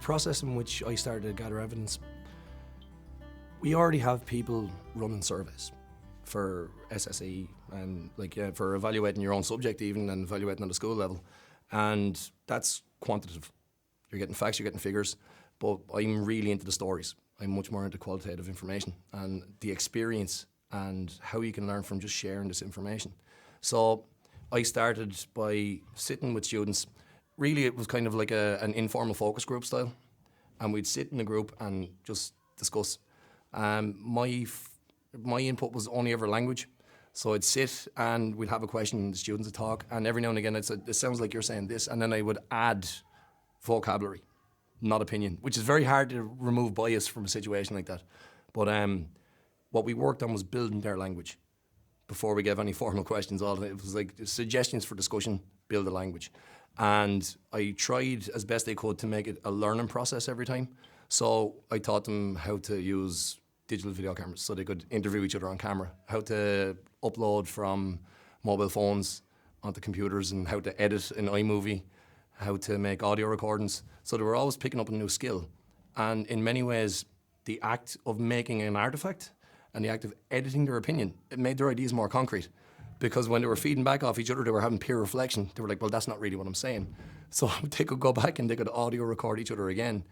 process in which I started to gather evidence, we already have people running surveys for SSE and for evaluating your own subject even and evaluating on the school level. And that's quantitative. You're getting facts, you're getting figures, but I'm really into the stories. I'm much more into qualitative information and the experience and how you can learn from just sharing this information. So I started by sitting with students. Really, it was kind of like an informal focus group style. And we'd sit in a group and just discuss. My input was only ever language. So I'd sit and we'd have a question and the students would talk. And every now and again I'd say, "It sounds like you're saying this." And then I would add vocabulary, not opinion, which is very hard to remove bias from a situation like that. But what we worked on was building their language before we gave any formal questions. It was like suggestions for discussion, build a language. And I tried as best I could to make it a learning process every time. So I taught them how to use digital video cameras so they could interview each other on camera, how to upload from mobile phones onto computers and how to edit in iMovie, how to make audio recordings. So they were always picking up a new skill. And in many ways, the act of making an artifact and the act of editing their opinion, it made their ideas more concrete. Because when they were feeding back off each other, they were having peer reflection. They were like, well, that's not really what I'm saying. So they could go back and they could audio record each other again.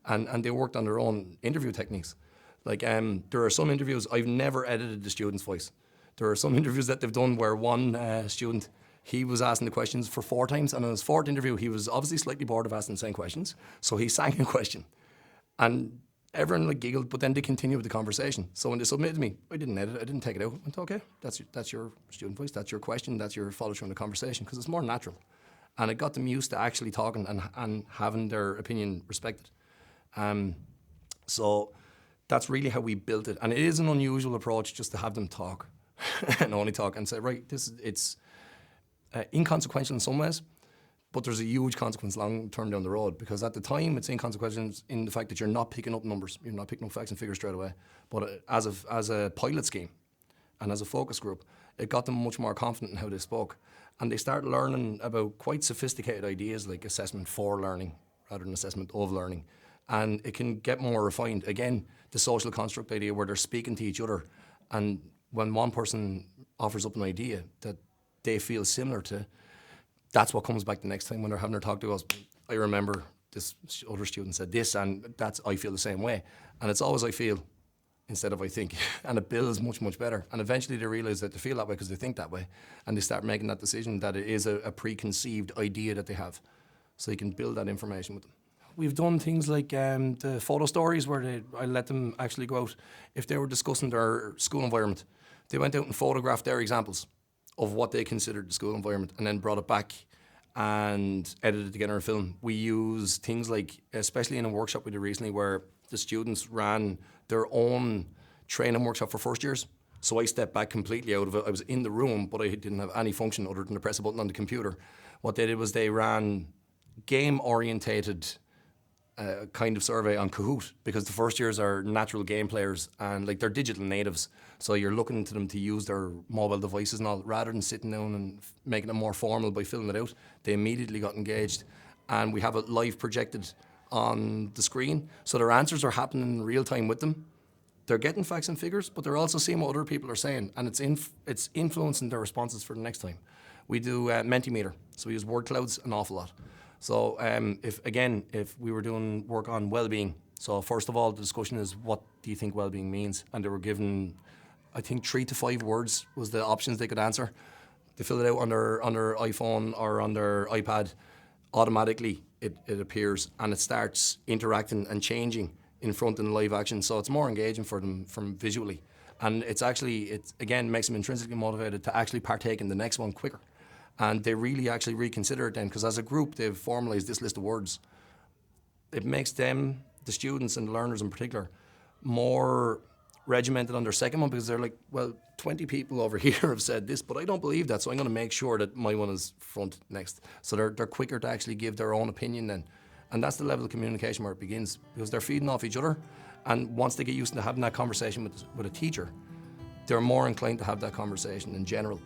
And they worked on their own interview techniques. Like there are some interviews, I've never edited the student's voice. There are some interviews that they've done where one student, he was asking the questions for 4 times, and on his 4th interview, he was obviously slightly bored of asking the same questions, so he sang a question. And everyone giggled, but then they continued with the conversation. So when they submitted to me, I didn't edit it, I didn't take it out. I went, okay, that's your student voice, that's your question, that's your follow through in the conversation, because it's more natural. And it got them used to actually talking and having their opinion respected. So that's really how we built it. And it is an unusual approach just to have them talk and only talk and say, right, it's inconsequential in some ways, but there's a huge consequence long term down the road, because at the time it's inconsequential in the fact that you're not picking up numbers, you're not picking up facts and figures straight away. But as a pilot scheme and as a focus group, it got them much more confident in how they spoke. And they started learning about quite sophisticated ideas like assessment for learning rather than assessment of learning. And it can get more refined. Again, the social construct idea where they're speaking to each other, and when one person offers up an idea that they feel similar to, that's what comes back the next time when they're having their talk. They goes, I remember this other student said this, and I feel the same way. And it's always I feel instead of I think. And it builds much, much better. And eventually they realise that they feel that way because they think that way. And they start making that decision that it is a preconceived idea that they have. So you can build that information with them. We've done things like the photo stories where I let them actually go out. If they were discussing their school environment, they went out and photographed their examples of what they considered the school environment and then brought it back and edited it together in a film. We use things like, especially in a workshop we did recently where the students ran their own training workshop for first years. So I stepped back completely out of it. I was in the room, but I didn't have any function other than to press a button on the computer. What they did was they ran game-orientated kind of survey on Kahoot, because the first years are natural game players and they're digital natives. So you're looking to them to use their mobile devices and all, rather than sitting down and making it more formal by filling it out. They immediately got engaged, and we have it live projected on the screen. So their answers are happening in real time with them. They're getting facts and figures, but they're also seeing what other people are saying, and it's influencing their responses for the next time. We do Mentimeter, so we use word clouds an awful lot. So if we were doing work on well-being, so first of all, the discussion is, what do you think well-being means? And they were given, I think 3 to 5 words was the options they could answer. They fill it out on their iPhone or on their iPad. Automatically it appears and it starts interacting and changing in front in live action. So it's more engaging for them from visually. And it again makes them intrinsically motivated to actually partake in the next one quicker. And they really actually reconsider it then, because as a group they've formalised this list of words. It makes them, the students and the learners in particular, more regimented on their second one, because they're like, well, 20 people over here have said this, but I don't believe that, so I'm going to make sure that my one is front next. So they're quicker to actually give their own opinion then. And that's the level of communication where it begins, because they're feeding off each other. And once they get used to having that conversation with a teacher, they're more inclined to have that conversation in general.